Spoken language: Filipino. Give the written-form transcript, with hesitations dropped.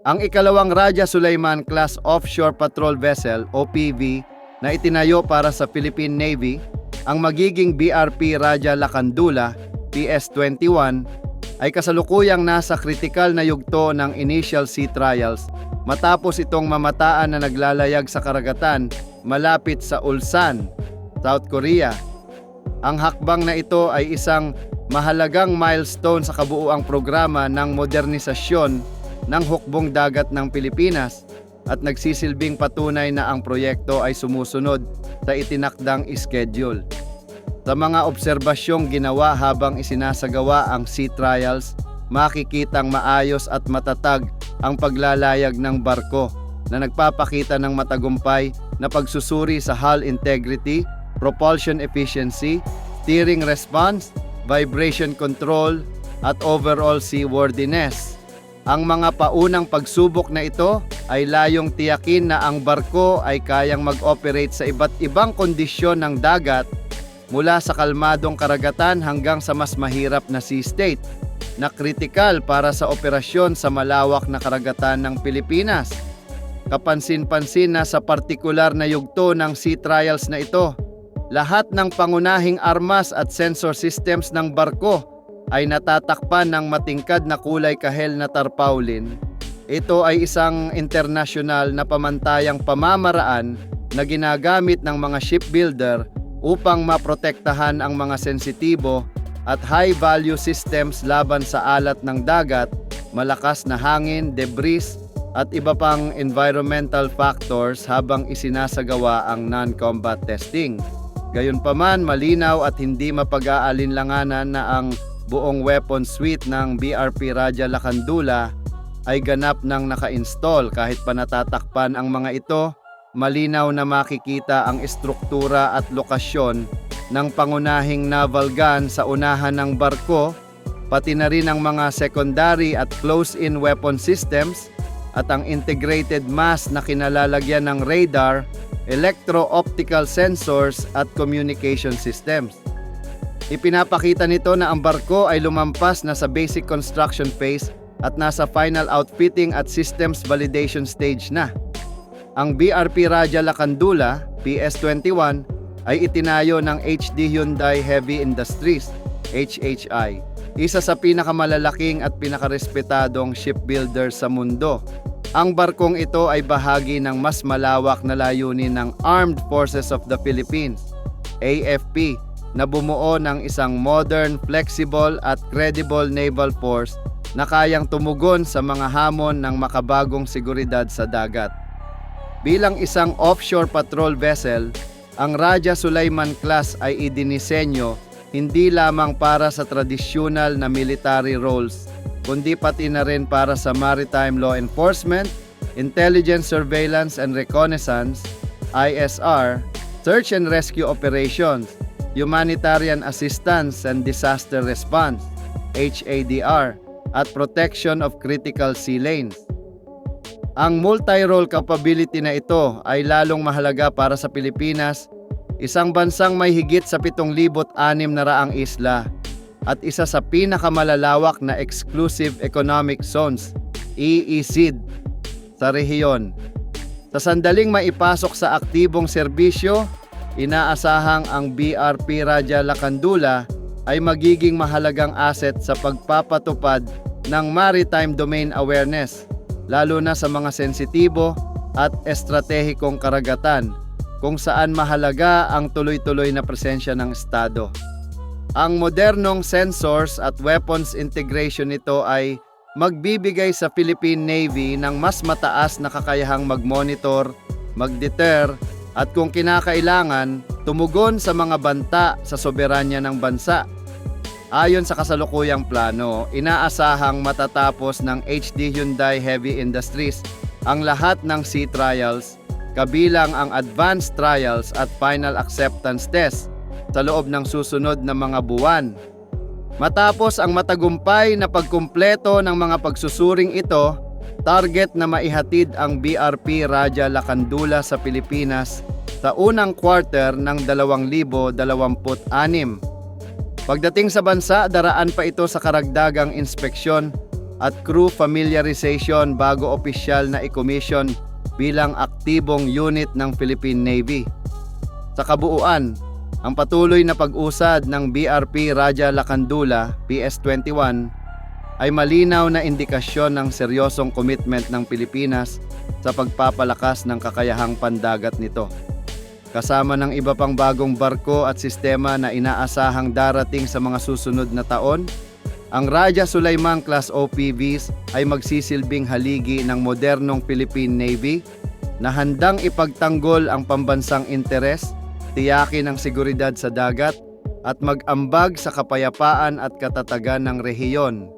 Ang ikalawang Raja Sulaiman Class Offshore Patrol Vessel OPV na itinayo para sa Philippine Navy, ang magiging BRP Raja Lacandula PS-21 ay kasalukuyang nasa kritikal na yugto ng initial sea trials matapos itong mamataan na naglalayag sa karagatan malapit sa Ulsan, South Korea. Ang hakbang na ito ay isang mahalagang milestone sa kabuuang programa ng modernisasyon ng hukbong dagat ng Pilipinas at nagsisilbing patunay na ang proyekto ay sumusunod sa itinakdang schedule. Sa mga obserbasyong ginawa habang isinasagawa ang sea trials, makikitang maayos at matatag ang paglalayag ng barko na nagpapakita ng matagumpay na pagsusuri sa hull integrity, propulsion efficiency, steering response, vibration control, at overall seaworthiness. Ang mga paunang pagsubok na ito ay layong tiyakin na ang barko ay kayang mag-operate sa iba't ibang kondisyon ng dagat mula sa kalmadong karagatan hanggang sa mas mahirap na sea state na kritikal para sa operasyon sa malawak na karagatan ng Pilipinas. Kapansin-pansin na sa partikular na yugto ng sea trials na ito, lahat ng pangunahing armas at sensor systems ng barko ay natatakpan ng matingkad na kulay kahel na tarpaulin. Ito ay isang internasyonal na pamantayang pamamaraan na ginagamit ng mga shipbuilder upang maprotektahan ang mga sensitibo at high-value systems laban sa alat ng dagat, malakas na hangin, debris, at iba pang environmental factors habang isinasagawa ang non-combat testing. Gayunpaman, malinaw at hindi mapag-aalinlanganan na ang buong weapon suite ng BRP Raja Lacandula ay ganap ng naka-install. Kahit pa natatakpan ang mga ito, malinaw na makikita ang estruktura at lokasyon ng pangunahing naval gun sa unahan ng barko, pati na rin ang mga secondary at close-in weapon systems at ang integrated mass na kinalalagyan ng radar, electro-optical sensors at communication systems. Ipinapakita nito na ang barko ay lumampas na sa basic construction phase at nasa final outfitting at systems validation stage na. Ang BRP Raja Lacandula PS-21 ay itinayo ng HD Hyundai Heavy Industries HHI, isa sa pinakamalalaking at pinakarespetadong shipbuilder sa mundo. Ang barkong ito ay bahagi ng mas malawak na layunin ng Armed Forces of the Philippines AFP na bumuo ng isang modern, flexible at credible naval force na kayang tumugon sa mga hamon ng makabagong seguridad sa dagat. Bilang isang offshore patrol vessel, ang Raja Sulaiman class ay idinisenyo hindi lamang para sa tradisyonal na military roles, kundi pati na rin para sa maritime law enforcement, intelligence surveillance and reconnaissance, ISR, search and rescue operations, humanitarian assistance and disaster response, HADR, at protection of critical sea lanes. Ang multi-role capability na ito ay lalong mahalaga para sa Pilipinas, isang bansang may higit sa 7,600 isla at isa sa pinakamalalawak na exclusive economic zones, EEZ, sa rehiyon. Sa sandaling maipasok sa aktibong serbisyo, inaasahang ang BRP Raja Lacandula ay magiging mahalagang asset sa pagpapatupad ng maritime domain awareness, lalo na sa mga sensitibo at estratehikong karagatan, kung saan mahalaga ang tuloy-tuloy na presensya ng Estado. Ang modernong sensors at weapons integration nito ay magbibigay sa Philippine Navy ng mas mataas na kakayahang mag-monitor, mag-deter, at kung kinakailangan, tumugon sa mga banta sa soberanya ng bansa. Ayon sa kasalukuyang plano, inaasahang matatapos ng HD Hyundai Heavy Industries ang lahat ng sea trials, kabilang ang advanced trials at final acceptance test sa loob ng susunod na mga buwan. Matapos ang matagumpay na pagkumpleto ng mga pagsusuring ito, target na maihatid ang BRP Raja Lacandula sa Pilipinas sa unang quarter ng 2026. Pagdating sa bansa, daraan pa ito sa karagdagang inspeksyon at crew familiarization bago opisyal na i-commission bilang aktibong unit ng Philippine Navy. Sa kabuuan, ang patuloy na pag-usad ng BRP Raja Lacandula PS-21 ay malinaw na indikasyon ng seryosong commitment ng Pilipinas sa pagpapalakas ng kakayahang pandagat nito. Kasama ng iba pang bagong barko at sistema na inaasahang darating sa mga susunod na taon, ang Raja Sulaiman Class OPVs ay magsisilbing haligi ng modernong Philippine Navy na handang ipagtanggol ang pambansang interes, tiyakin ang seguridad sa dagat at mag-ambag sa kapayapaan at katatagan ng rehiyon.